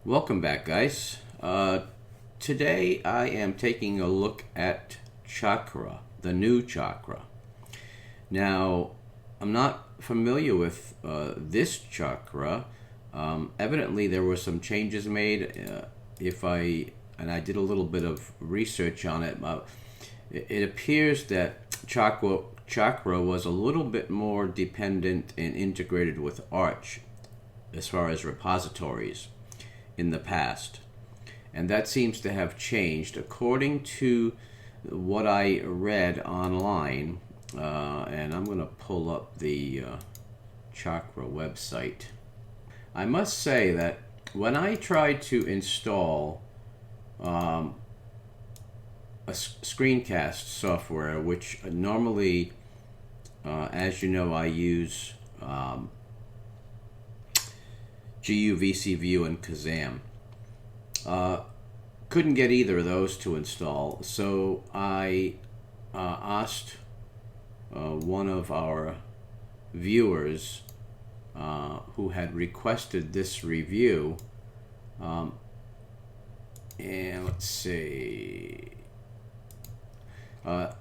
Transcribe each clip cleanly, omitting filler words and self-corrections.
Welcome back, guys. Today I am taking a look at Chakra, the new Chakra. Now, I'm not familiar with this Chakra. Evidently, there were some changes made. I did a little bit of research on it. It appears that Chakra was a little bit more dependent and integrated with Arch as far as repositories in the past. And that seems to have changed according to what I read online. And I'm going to pull up the Chakra website. I must say that when I tried to install a screencast software, which normally, as you know, I use GU, VCView, and Kazam. Couldn't get either of those to install, so I asked one of our viewers who had requested this review, and let's see.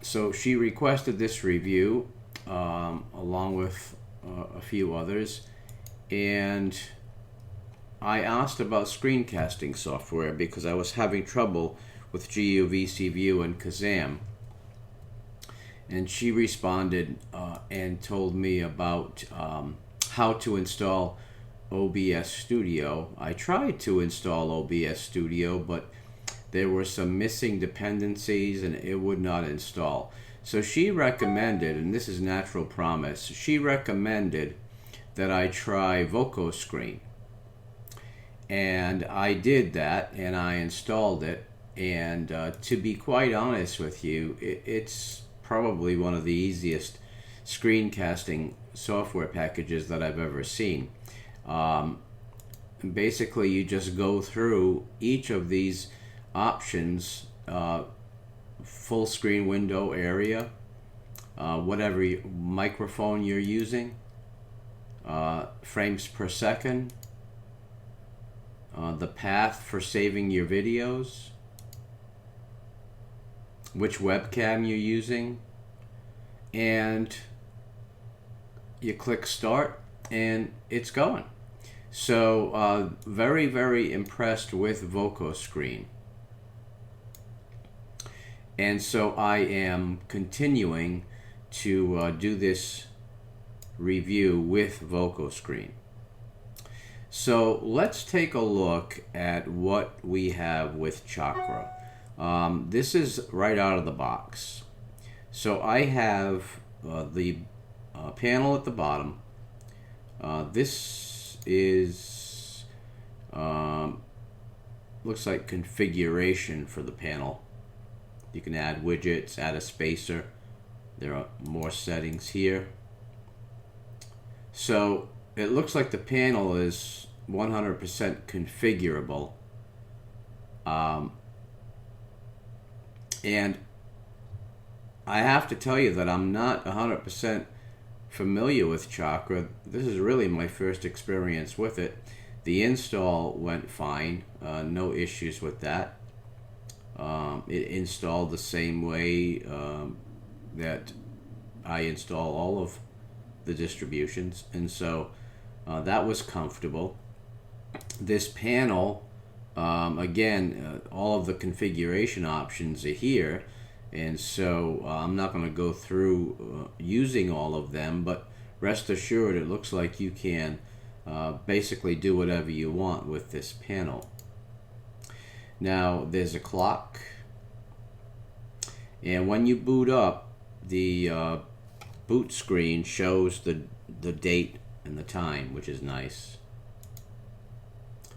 So she requested this review along with a few others, and I asked about screencasting software because I was having trouble with GU, VCView, and Kazam. And she responded and told me about how to install OBS Studio. I tried to install OBS Studio, but there were some missing dependencies and it would not install. So she recommended, and this is Natural Promise, she recommended that I try VocoScreen. And I did that, and I installed it. And to be quite honest with you, it's probably one of the easiest screencasting software packages that I've ever seen. Basically, you just go through each of these options, full screen window area, whatever microphone you're using, frames per second, the path for saving your videos, which webcam you're using, and you click start and it's going. So very, very impressed with VocoScreen. And so I am continuing to do this review with VocoScreen. So let's take a look at what we have with Chakra. This is right out of the box. So I have the panel at the bottom. This is looks like configuration for the panel. You can add widgets, add a spacer. There are more settings here. So it looks like the panel is 100% configurable. And I have to tell you that I'm not 100% familiar with Chakra. This is really my first experience with it. The install went fine, no issues with that. It installed the same way that I install all of the distributions, and so that was comfortable. This panel, again, all of the configuration options are here, and so I'm not going to go through using all of them, but rest assured it looks like you can basically do whatever you want with this panel. Now there's a clock, and when you boot up, the boot screen shows the date and the time, which is nice.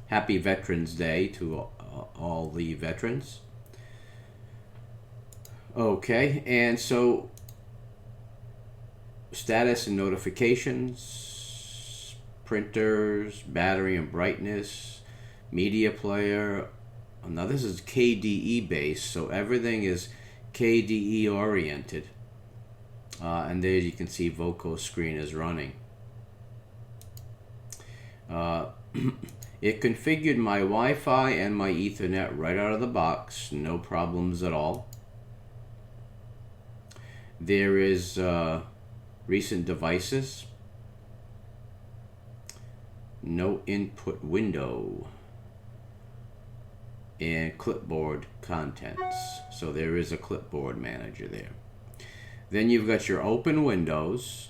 Happy Veterans Day to all the veterans. Okay, and so status and notifications, printers, battery and brightness, media player. Now this is KDE based, so everything is KDE oriented. And there you can see VocoScreen is running. It configured my Wi-Fi and my Ethernet right out of the box, no problems at all. There is recent devices, no input window, and clipboard contents. So there is a clipboard manager there. Then you've got your open windows,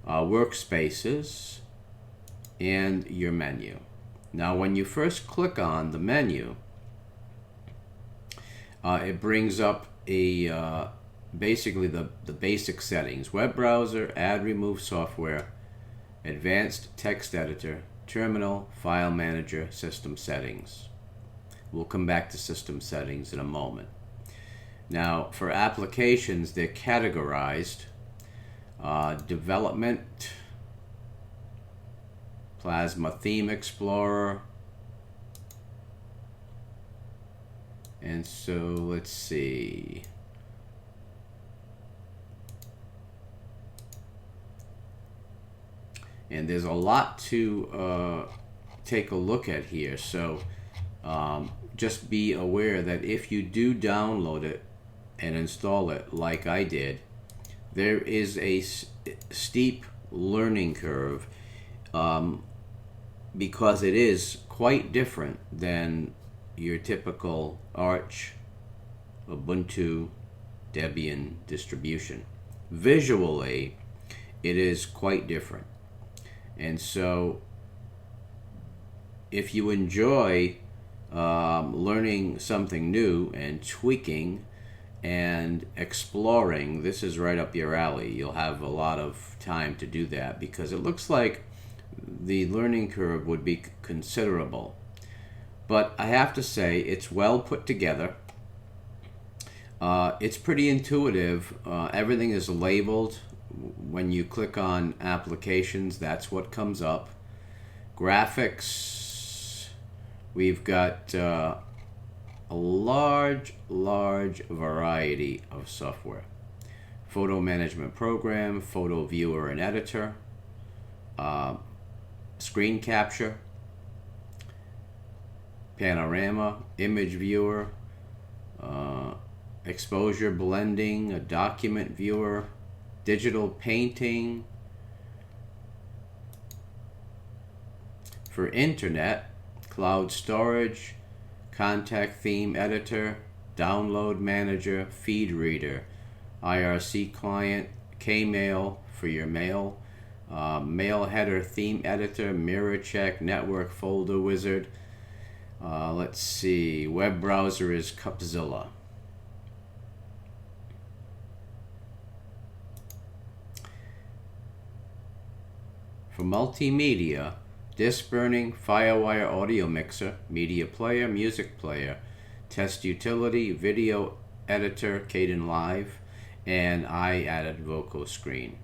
workspaces, and your menu. Now when you first click on the menu, it brings up a basically the basic settings: web browser, add remove software, advanced text editor, terminal, file manager, system settings. We'll come back to system settings in a moment. Now for applications, they're categorized: development, Plasma Theme Explorer, and so let's see. And there's a lot to take a look at here, so just be aware that if you do download it and install it like I did, there is a steep learning curve because it is quite different than your typical Arch, Ubuntu, Debian distribution. Visually, it is quite different. And so if you enjoy learning something new and tweaking and exploring, this is right up your alley. You'll have a lot of time to do that because it looks like the learning curve would be considerable. But I have to say, it's well put together. It's pretty intuitive. Everything is labeled. When you click on applications, that's what comes up. Graphics, we've got a large variety of software. Photo management program, photo viewer and editor, screen capture, panorama, image viewer, exposure blending, a document viewer, digital painting. For internet, cloud storage, contact theme editor, download manager, feed reader, IRC client, Kmail for your mail, mail header theme editor, mirror check, network folder wizard. Let's see, web browser is Cupzilla. For multimedia, disc burning, Firewire audio mixer, media player, music player, test utility, video editor, Kden Live, and I added Voco screen.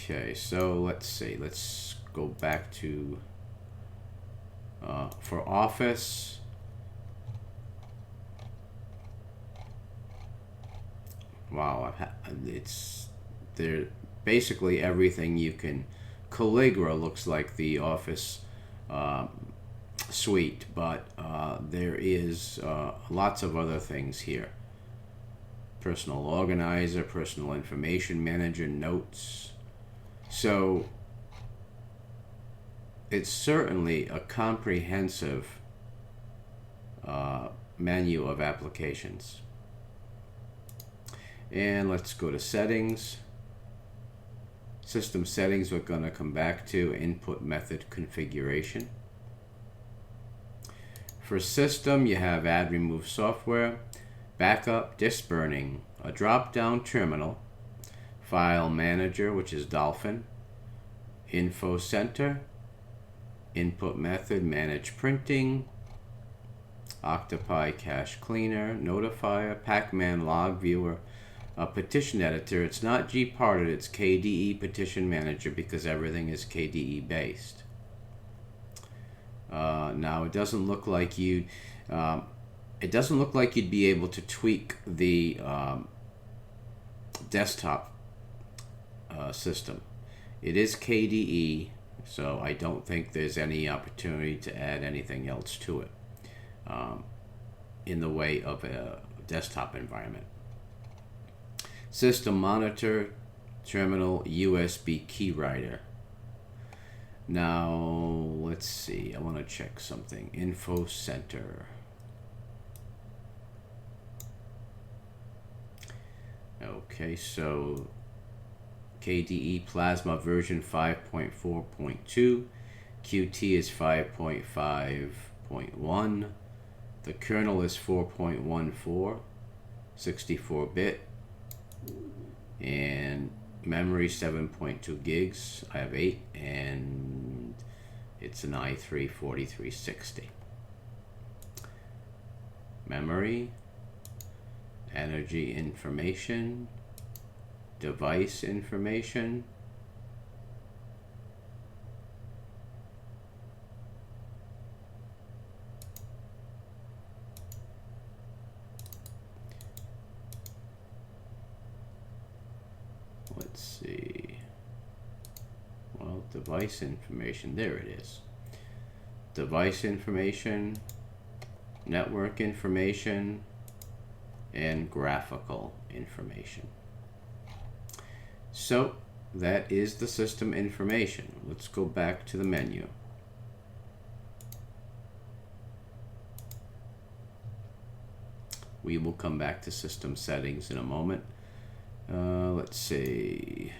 Okay, so let's see. Let's go back to for Office. Wow, it's there. Basically everything you can. Calligra looks like the Office suite, but there is lots of other things here. Personal organizer, personal information manager, notes. So it's certainly a comprehensive menu of applications. And let's go to settings. System settings we're going to come back to. Input method configuration. For system, you have add remove software, backup, disk burning, a drop down terminal, file manager, which is Dolphin, info center, input method, manage printing, Octopi cache cleaner, notifier, Pacman log viewer, a petition editor. It's not gparted, it's KDE petition manager because everything is KDE based. Now it doesn't look like you'd be able to tweak the desktop system. It is KDE, so I don't think there's any opportunity to add anything else to it in the way of a desktop environment. System monitor, terminal, USB key writer. Now, let's see, I want to check something. Info center. Okay, so KDE Plasma version 5.4.2, Qt is 5.5.1, the kernel is 4.14, 64-bit, and memory 7.2 gigs. I have 8, and it's an i3 4360. Memory, energy information, device information, let's see, well, device information, there it is. Device information, network information, and graphical information. So that is the system information. Let's go back to the menu. We will come back to system settings in a moment. Let's see.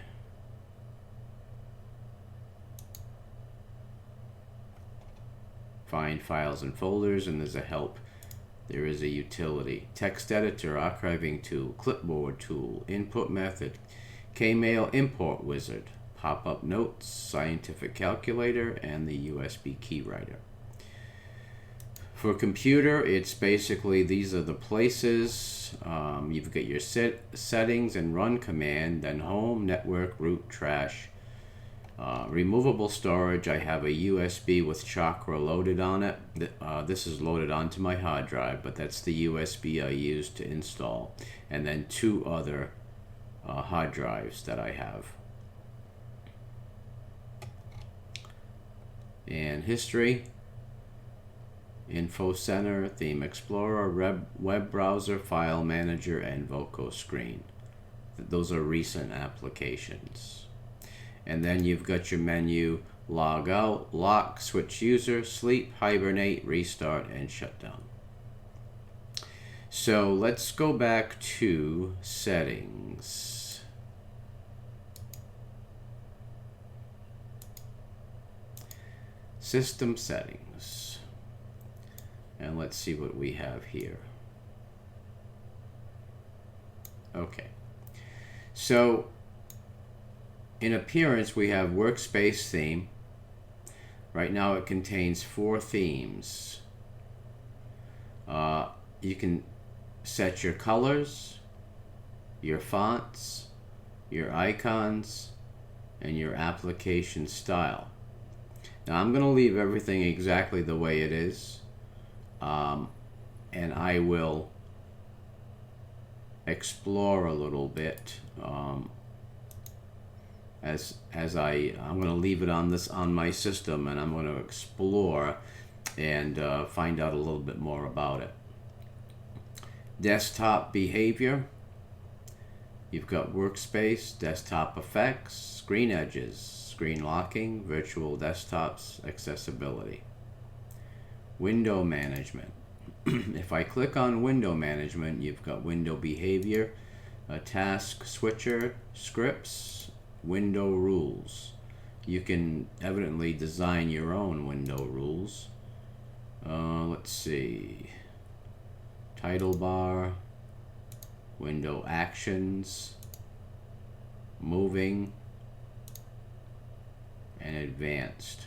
Find files and folders, and there's a help. There is a utility. Text editor, archiving tool, clipboard tool, input method, Kmail import wizard, pop-up notes, scientific calculator, and the USB key writer. For computer, it's basically, these are the places. You've got your settings and run command, then home, network, root, trash. Removable storage, I have a USB with Chakra loaded on it. This is loaded onto my hard drive, but that's the USB I used to install. And then 2 other hard drives that I have. And history, Info Center, Theme Explorer, Web Browser, File Manager, and Voco Screen. Those are recent applications. And then you've got your menu, log out, lock, switch user, sleep, hibernate, restart, and shutdown. So let's go back to settings. System settings. And let's see what we have here. Okay. So in appearance, we have workspace theme. Right now it contains 4 themes. You can set your colors, your fonts, your icons, and your application style. Now I'm going to leave everything exactly the way it is, and I will explore a little bit as I'm going to leave it on my system, and I'm going to explore and find out a little bit more about it. Desktop behavior. You've got workspace, desktop effects, screen edges, screen locking, virtual desktops, accessibility. Window management. If I click on window management, you've got window behavior, a task switcher, scripts, window rules. You can evidently design your own window rules. Let's see. Title bar, window actions, moving, and advanced.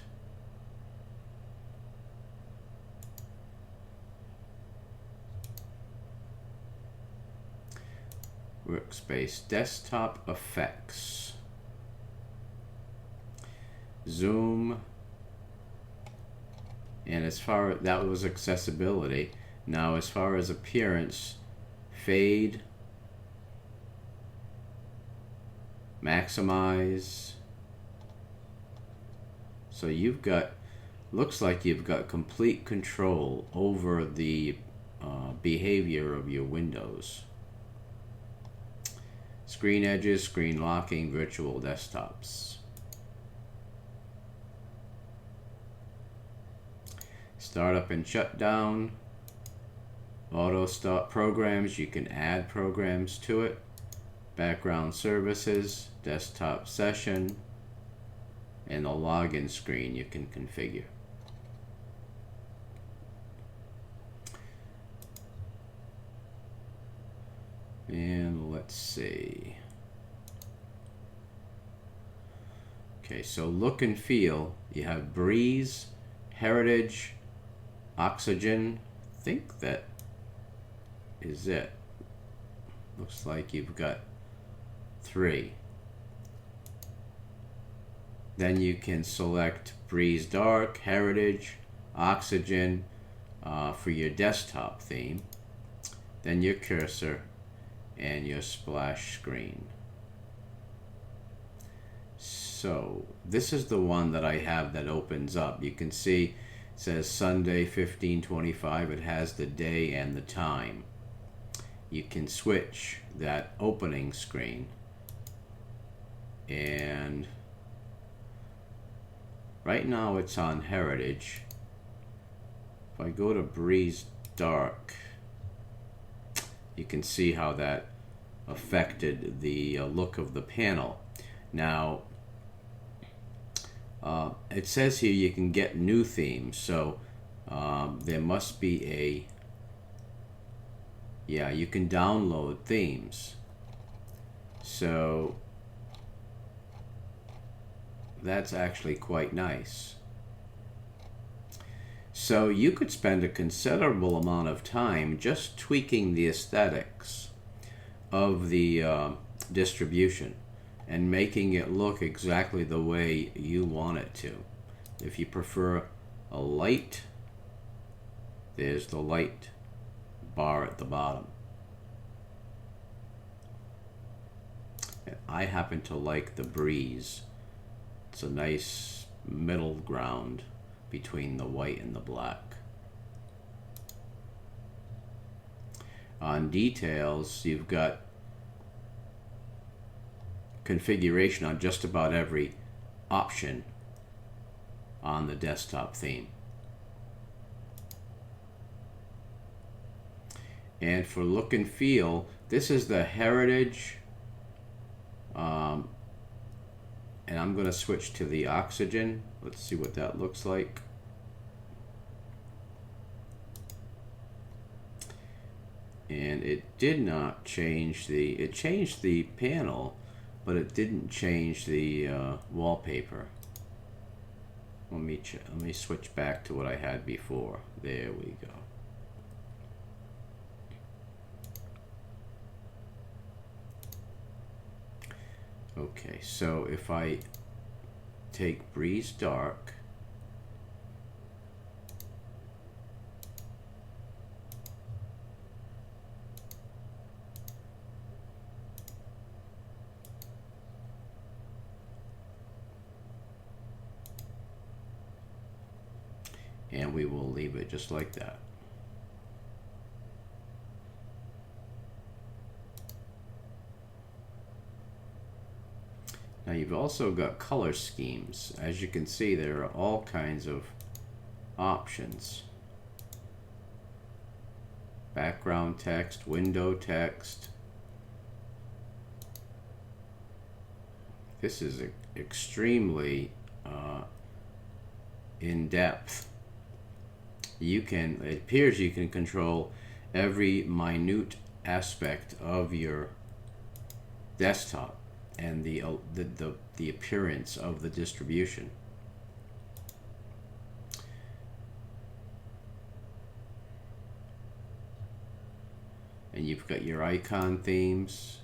Workspace, desktop effects, zoom, and as far as that was accessibility. Now as far as appearance, fade, maximize, So you've got, looks like you've got complete control over the behavior of your windows. Screen edges, screen locking, virtual desktops. Startup and shutdown. Auto stop programs, you can add programs to it. Background services, desktop session, and the login screen you can configure. And let's see. Okay, so look and feel. You have Breeze, Heritage, Oxygen. I think that is it. Looks like you've got 3. Then you can select Breeze Dark, Heritage, Oxygen for your desktop theme. Then your cursor and your splash screen. So this is the one that I have that opens up. You can see it says Sunday 1525. It has the day and the time. You can switch that opening screen, and right now it's on Heritage. If I go to Breeze Dark, you can see how that affected the look of the panel. Now, it says here you can get new themes, so there must be a, yeah, you can download themes. So that's actually quite nice. So you could spend a considerable amount of time just tweaking the aesthetics of the distribution and making it look exactly the way you want it to. If you prefer a light, there's the light bar at the bottom. And I happen to like the Breeze. It's a nice middle ground between the white and the black. On details, you've got configuration on just about every option on the desktop theme. And for look and feel, this is the Heritage, and I'm going to switch to the Oxygen. Let's see what that looks like. And it did not change the, it changed the panel, but it didn't change the wallpaper. Let me switch back to what I had before. There we go. Okay, so if I take Breeze Dark, and we will leave it just like that. Now you've also got color schemes. As you can see, there are all kinds of options. Background text, window text. This is extremely in-depth. You can, it appears you can control every minute aspect of your desktop and the appearance of the distribution. And you've got your icon themes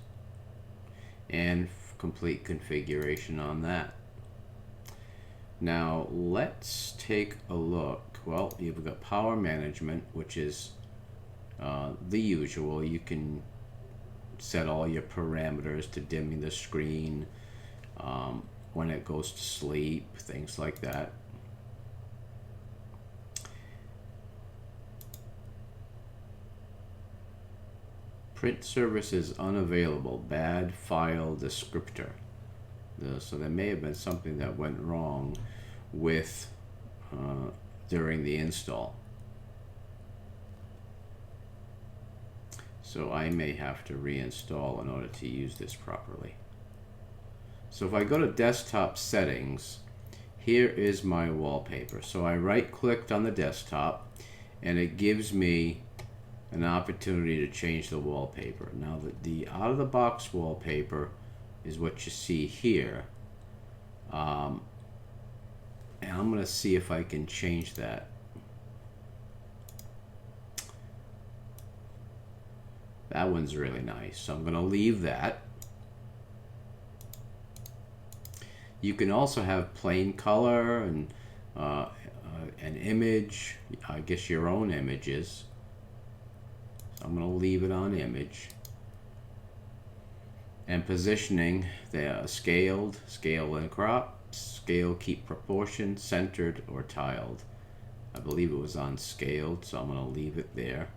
and complete configuration on that. Now let's take a look. Well, you've got power management, which is the usual. You can set all your parameters to dimming the screen, when it goes to sleep, things like that. Print service is unavailable. Bad file descriptor. So there may have been something that went wrong with during the install. So I may have to reinstall in order to use this properly. So if I go to desktop settings, here is my wallpaper. So I right-clicked on the desktop and it gives me an opportunity to change the wallpaper. Now the out-of-the-box wallpaper is what you see here. And I'm going to see if I can change that. That one's really nice, so I'm going to leave that. You can also have plain color and an image, I guess your own images. So I'm going to leave it on image. And positioning, they are scaled, scale and crop, scale, keep proportion, centered, or tiled. I believe it was on scaled, so I'm going to leave it there.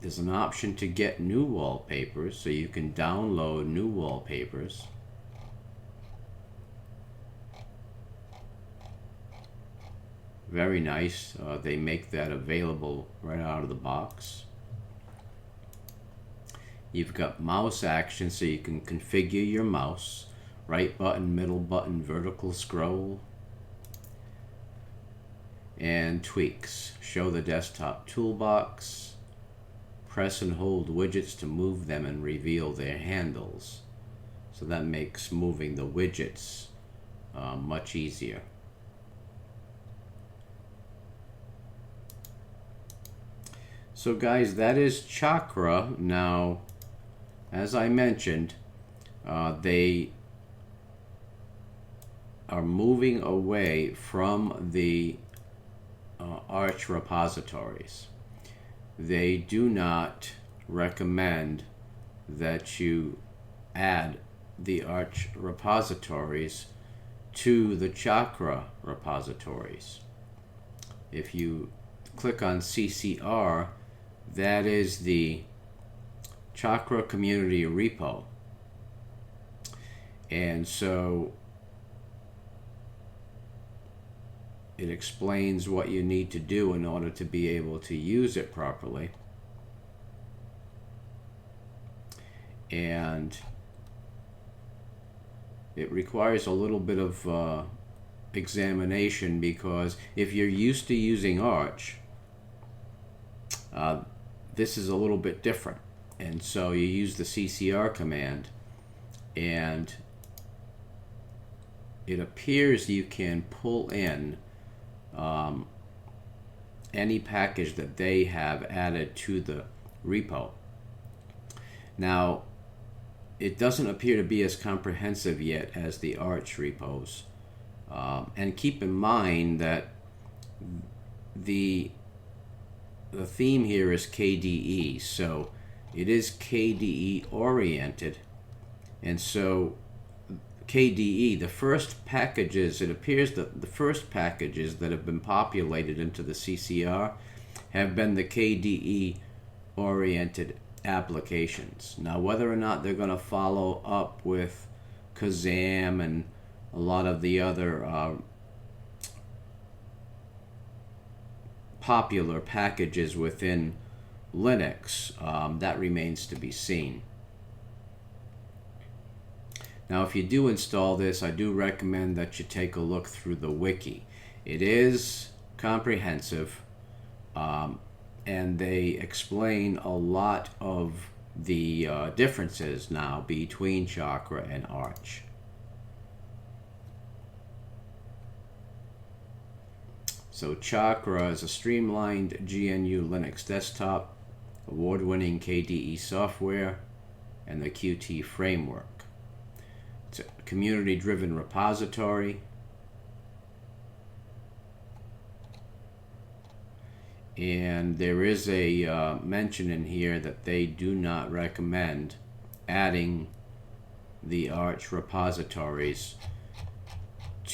There's an option to get new wallpapers, so you can download new wallpapers. Very nice. They make that available right out of the box. You've got mouse action, so you can configure your mouse. Right button, middle button, vertical scroll. And tweaks. Show the desktop toolbox. Press and hold widgets to move them and reveal their handles. So that makes moving the widgets much easier. So guys, that is Chakra. Now, as I mentioned, they are moving away from the Arch repositories. They do not recommend that you add the Arch repositories to the Chakra repositories. If you click on CCR, that is the Chakra community repo. And so it explains what you need to do in order to be able to use it properly. And it requires a little bit of examination, because if you're used to using Arch, this is a little bit different. And so you use the CCR command, and it appears you can pull in any package that they have added to the repo. Now, it doesn't appear to be as comprehensive yet as the Arch repos. And keep in mind that the theme here is KDE, so it is KDE oriented. And so KDE, the first packages, it appears that the first packages that have been populated into the CCR have been the KDE oriented applications. Now, whether or not they're going to follow up with Kazam and a lot of the other popular packages within Linux, that remains to be seen. Now, if you do install this, I do recommend that you take a look through the wiki. It is comprehensive, and they explain a lot of the differences now between Chakra and Arch. So Chakra is a streamlined GNU Linux desktop, award-winning KDE software, and the Qt framework. It's a community-driven repository. And there is a mention in here that they do not recommend adding the Arch repositories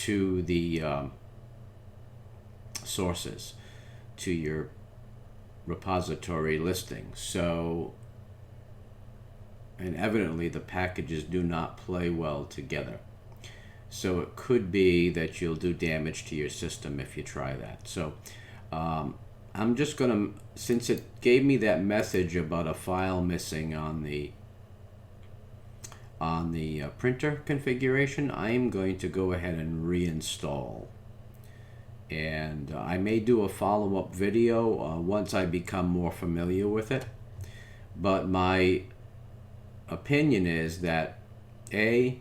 to the sources, to your repository listing. So, and evidently the packages do not play well together. So it could be that you'll do damage to your system if you try that. So I'm just going to, since it gave me that message about a file missing on the printer configuration, I'm going to go ahead and reinstall. And I may do a follow-up video once I become more familiar with it. But my opinion is that if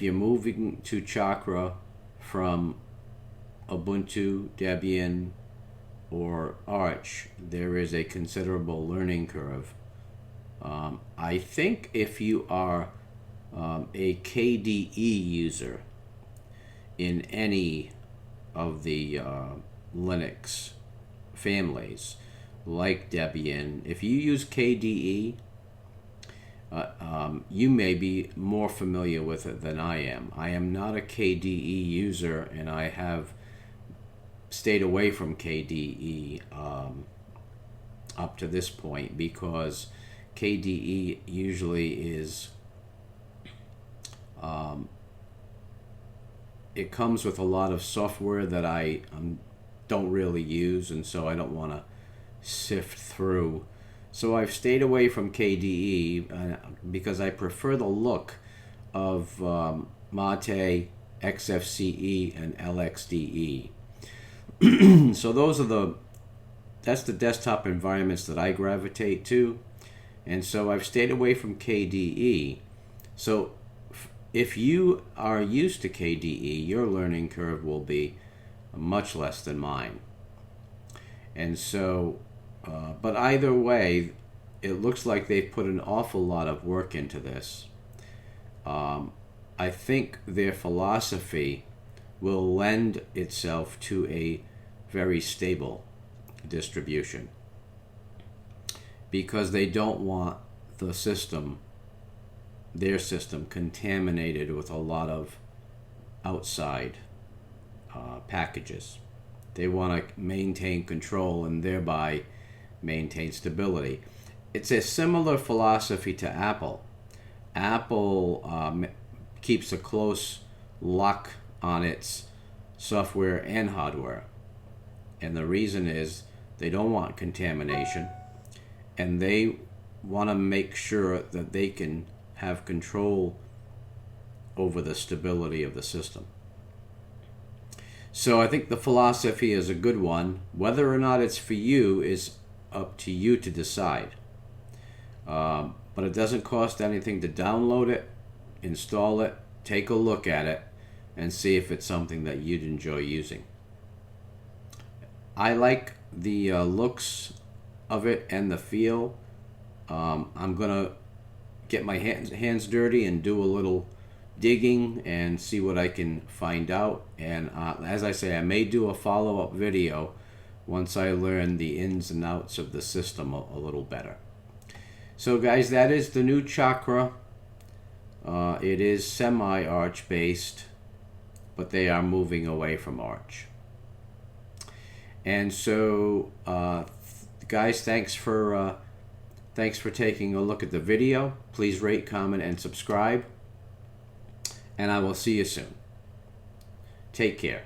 you're moving to Chakra from Ubuntu, Debian, or Arch, there is a considerable learning curve. I think if you are a KDE user in any of the Linux families, like Debian, if you use KDE, you may be more familiar with it than I am. I am not a KDE user, and I have stayed away from KDE up to this point, because KDE usually is it comes with a lot of software that I don't really use, and so I don't want to sift through. So I've stayed away from KDE because I prefer the look of Mate, XFCE, and LXDE. So that's the desktop environments that I gravitate to, and so I've stayed away from KDE. So if you are used to KDE, your learning curve will be much less than mine. And so, but either way, it looks like they've put an awful lot of work into this. I think their philosophy will lend itself to a very stable distribution, because they don't want the system, their system, contaminated with a lot of outside packages. They want to maintain control and thereby maintain stability. It's a similar philosophy to Apple. Apple keeps a close lock on its software and hardware. And the reason is they don't want contamination, and they want to make sure that they can have control over the stability of the system. So I think the philosophy is a good one. Whether or not it's for you is up to you to decide. But it doesn't cost anything to download it, install it, take a look at it, and see if it's something that you'd enjoy using. I like the looks of it and the feel. I'm gonna get my hands dirty and do a little digging and see what I can find out. And as I say, I may do a follow-up video once I learn the ins and outs of the system a little better. So guys, that is the new Chakra. It is semi-Arch based, but they are moving away from Arch. And so, guys, thanks for taking a look at the video. Please rate, comment, and subscribe. And I will see you soon. Take care.